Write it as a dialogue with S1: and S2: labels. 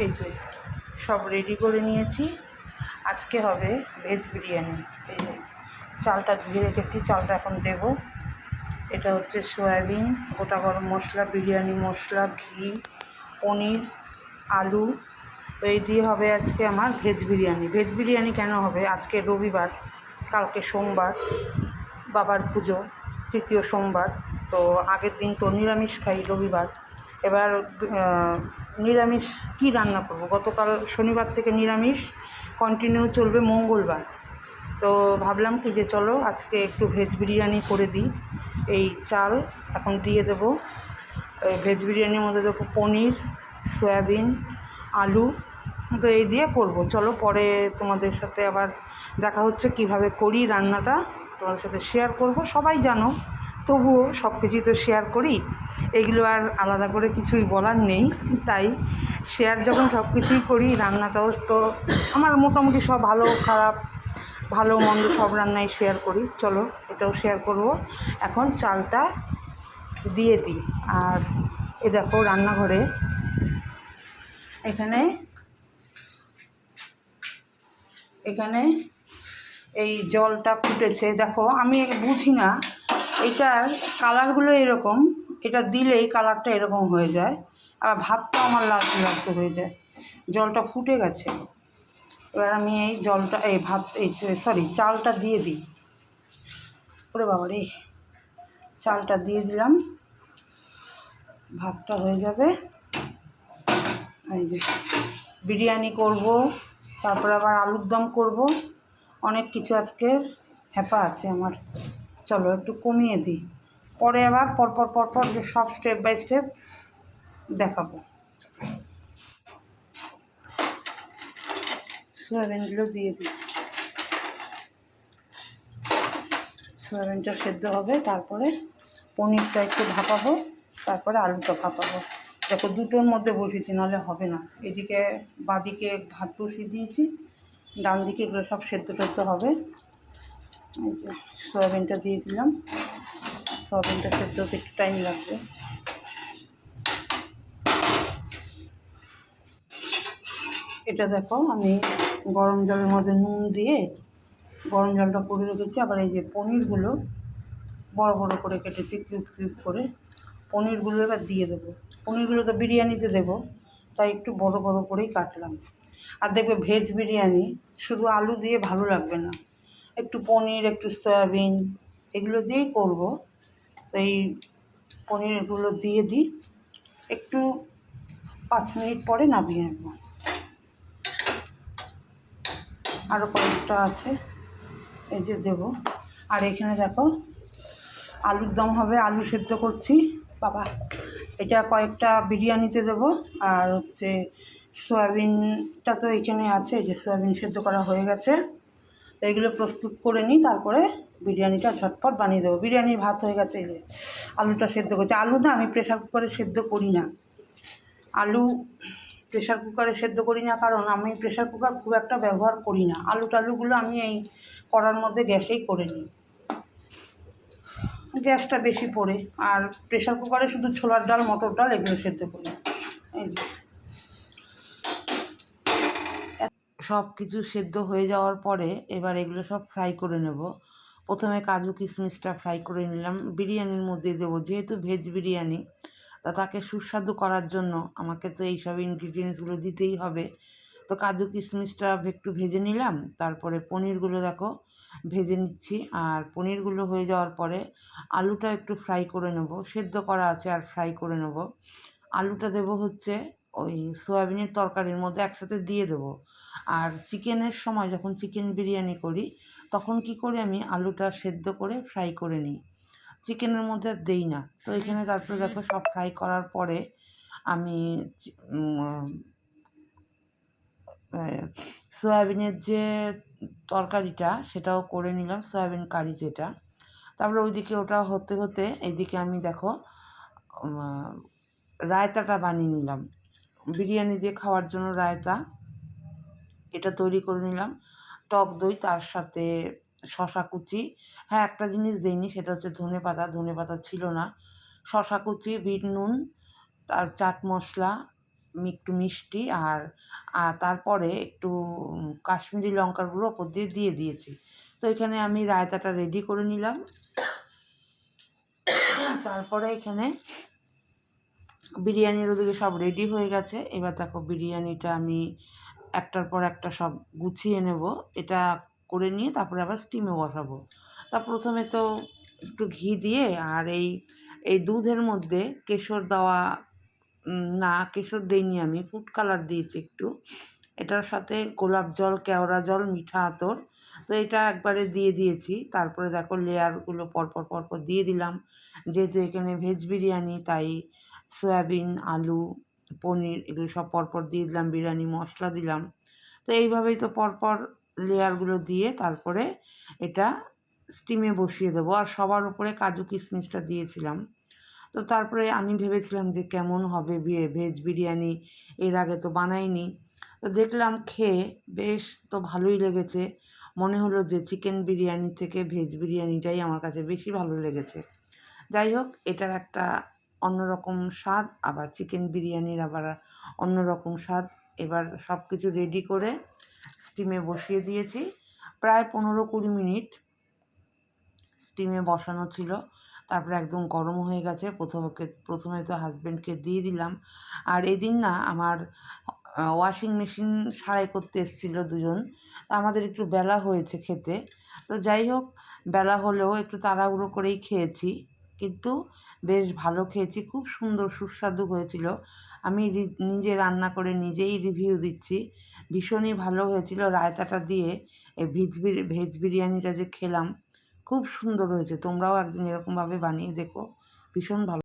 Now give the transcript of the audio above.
S1: এই যে সব রেডি করে নিয়েছি। আজকে হবে ভেজ বিরিয়ানি। এই যে চালটা ধুয়ে রেখেছি, চালটা এখন দেব। এটা হচ্ছে সয়াবিন, গোটা গরম মশলা, বিরিয়ানি মশলা, ঘি, পনির, আলু। তো এই দিয়ে হবে আজকে আমার ভেজ বিরিয়ানি। ভেজ বিরিয়ানি কেন হবে? আজকে রবিবার, কালকে সোমবার, বাবার পুজো, তৃতীয় সোমবার। তো আগের দিন তো নিরামিষ খাই রবিবার। এবার নিরামিষ কী রান্না করব? গতকাল শনিবার থেকে নিরামিষ কন্টিনিউ চলবে মঙ্গলবার। তো ভাবলাম কি যে চলো আজকে একটু ভেজ বিরিয়ানি করে দিই। এই চাল এখন দিয়ে দেবো। ভেজ বিরিয়ানির মধ্যে দেবো পনির, সয়াবিন, আলু। তো এই দিয়ে করব। চলো পরে তোমাদের সাথে আবার দেখা হচ্ছে কিভাবে করি রান্নাটা, তোমাদের সাথে শেয়ার করব। সবাই জানো, তবুও সব কিছুই তো শেয়ার করি। এগুলো আর আলাদা করে কিছুই বলার নেই, তাই শেয়ার যখন সব কিছুই করি, রান্নাটাও তো আমার মোটামুটি সব ভালো খারাপ, ভালো মন্দ সব রান্নাই শেয়ার করি। চলো এটাও শেয়ার করব। এখন চালটা দিয়ে দিই। আর এ দেখো রান্নাঘরে এখানে এখানে এই জলটা ফুটেছে। দেখো আমি বুঝি না, এইটার কালারগুলো এরকম, এটা দিলেই কালারটা এরকম হয়ে যায়, আর ভাতটা আমার লালচে লালচে হয়ে যায়। জলটা ফুটে গেছে। এবার আমি এই জলটা এই ভাত এই চালটা দিয়ে দিই। ওরে বাবা রে, চালটা দিয়ে দিলাম, ভাতটা হয়ে যাবে। এই যে বিরিয়ানি করব, তারপরে আবার আলুর দম করব, অনেক কিছু আজকে হ্যাপা আছে আমার। চলো একটু কমিয়ে দিই, পরে আবার পরপর সব স্টেপ বাই স্টেপ দেখাবো। সয়াবিনগুলো দিয়ে দিই। সয়াবিনটা সেদ্ধ হবে, তারপরে পনিরটা একটু ভাপাবো, তারপরে আলুটা ভাপাবো। দেখো দুটোর মধ্যে বসিয়েছি, নাহলে হবে না। এদিকে বাঁদিকে ভাত বসিয়ে দিয়েছি, ডান দিকে এগুলো সব সেদ্ধ টেদ্ধ হবে। এই যে সয়াবিনটা দিয়ে দিলাম। সয়াবিনটা সেদ্ধ হতে একটু টাইম লাগবে। এটা দেখো আমি গরম জলের মধ্যে নুন দিয়ে গরম জলটা করে রেখেছি। আবার এই যে পনিরগুলো বড় বড় করে কেটেছি, কিউব কিউব করে। পনিরগুলো এবার দিয়ে দেবো। পনিরগুলো তো বিরিয়ানিতে দেবো, তাই একটু বড় বড় করেই কাটলাম। আর দেখবে ভেজ বিরিয়ানি শুধু আলু দিয়ে ভালো লাগবে না, একটু পনির, একটু সয়াবিন এগুলো দিয়েই করব। তো এই পনিরগুলো দিয়ে দিই, একটু 5 মিনিট পরে নামিয়ে নেব। আরও কয়েকটা আছে, এই যে দেবো। আর এখানে দেখো আলুর দম হবে, আলু সেদ্ধ করছি। বাবা, এটা কয়েকটা বিরিয়ানিতে দেবো। আর হচ্ছে সয়াবিনটা তো এখানে আছে, যে সয়াবিন সেদ্ধ করা হয়ে গেছে। তো এগুলো প্রস্তুত করে নিই, তারপরে বিরিয়ানিটা ঝটপট বানিয়ে দেবো। বিরিয়ানির ভাত হয়ে গেছে, এই যে আলুটা সেদ্ধ করছি। আলু না আমি প্রেশার কুকারে সেদ্ধ করি না। আলু প্রেশার কুকারে সেদ্ধ করি না, কারণ আমি প্রেশার কুকার খুব একটা ব্যবহার করি না। আলু টালুগুলো আমি এই কড়ার মধ্যে গ্যাসেই করে নিই, গ্যাসটা বেশি পড়ে। আর প্রেশার কুকারে শুধু ছোলার ডাল, মটর ডাল এগুলো সেদ্ধ করি। এই যে সব কিছু সেদ্ধ হয়ে যাওয়ার পরে এবার এগুলো সব ফ্রাই করে নেব। প্রথমে কাজু কিশমিশটা ফ্রাই করে নিলাম, বিরিয়ানির মধ্যে দেবো। যেহেতু ভেজ বিরিয়ানি, তাকে সুস্বাদু করার জন্য আমাকে তো এইসব ইনগ্রিডিয়েন্টসগুলো দিতেই হবে। তো কাজু কিশমিশটা একটু ভেজে নিলাম, তারপরে পনিরগুলো দেখো ভেজে নিচ্ছি। আর পনিরগুলো হয়ে যাওয়ার পরে আলুটা একটু ফ্রাই করে নেব, সেদ্ধ করা আছে আর ফ্রাই করে নেব। আলুটা দেবো হচ্ছে ওই সয়াবিনের তরকারির মধ্যে একসাথে দিয়ে দেবো। আর চিকেনের সময় যখন চিকেন বিরিয়ানি করি, তখন কি করি আমি আলুটা সেদ্ধ করে ফ্রাই করে নিই, চিকেনের মধ্যে আর দেই না। তো এখানে তারপরে দেখো সব ফ্রাই করার পরে আমি সয়াবিনের যে তরকারিটা সেটাও করে নিলাম, সয়াবিন কারি যেটা। তারপরে ওইদিকে ওটা হতে হতে এইদিকে আমি দেখো রায়তাটা বানিয়ে নিলাম, বিরিয়ানি দিয়ে খাওয়ার জন্য রায়তা এটা তৈরি করে নিলাম। টক দই, তার সাথে শশা কুচি। হ্যাঁ, একটা জিনিস দিইনি, সেটা হচ্ছে ধনেপাতা। ধনেপাতা ছিল না। শশা কুচি, বিট নুন, তার চাট মশলা, একটু মিষ্টি আর তারপরে একটু কাশ্মীরি লঙ্কার গুঁড়ো ওপর দিয়ে দিয়ে দিয়েছি। তো এখানে আমি রায়তাটা রেডি করে নিলাম। তারপরে এখানে বিরিয়ানির ওদিকে সব রেডি হয়ে গেছে। এবার দেখো বিরিয়ানিটা আমি একটার পর একটা সব গুছিয়ে নেব। এটা করে নিয়ে তারপরে আবার স্টিমে বসাবো। তা প্রথমে তো একটু ঘি দিয়ে আর এই দুধের মধ্যে কেশর দেওয়া, না কেশর দিইনি, আমি ফুড কালার দিয়েছি একটু। এটার সাথে গোলাপ জল, কেওড়া জল, মিঠা আতর, তো এটা একবারে দিয়ে দিয়েছি। তারপরে দেখো লেয়ারগুলো পরপর দিয়ে দিলাম। যেহেতু এখানে ভেজ বিরিয়ানি তাই সয়াবিন, আলু, পনির এগুলো সব পরপর দিয়ে দিলাম, বিরিয়ানি মশলা দিলাম। তো এইভাবেই তো পরপর লেয়ারগুলো দিয়ে তারপরে এটা স্টিমে বসিয়ে দেবো। আর সবার উপরে কাজু কিশমিশটা দিয়েছিলাম। তো তারপরে আমি ভেবেছিলাম যে কেমন হবে ভেজ বিরিয়ানি, এর আগে তো বানাইনি। তো দেখলাম খেয়ে বেশ তো ভালোই লেগেছে। মনে হলো যে চিকেন বিরিয়ানি থেকে ভেজ বিরিয়ানিটাই আমার কাছে বেশি ভালো লেগেছে। যাই হোক, এটার একটা অন্যরকম স্বাদ, আবার চিকেন বিরিয়ানির আবার অন্যরকম স্বাদ। এবার সব কিছু রেডি করে স্টিমে বসিয়ে দিয়েছি। প্রায় 15-20 মিনিট স্টিমে বসানো ছিল। তারপরে একদম গরম হয়ে গেছে। প্রথমে তো হাজব্যান্ডকে দিয়ে দিলাম। আর এদিন না আমার ওয়াশিং মেশিন সারাই করতে এসেছিলো দুজন। তা আমাদের একটু বেলা হয়েছে খেতে। তো যাই হোক, বেলা হলেও একটু তাড়াহুড়ো করেই খেয়েছি, কিন্তু বেশ ভালো খেয়েছি। খুব সুন্দর সুস্বাদু হয়েছিল। আমি নিজে রান্না করে নিজেই রিভিউ দিচ্ছি, ভীষণই ভালো হয়েছিল। রায়তাটা দিয়ে এই ভেজ বিরিয়ানিটা যে খেলাম, খুব সুন্দর হয়েছে। তোমরাও একদিন এরকমভাবে বানিয়ে দেখো, ভীষণ ভালো।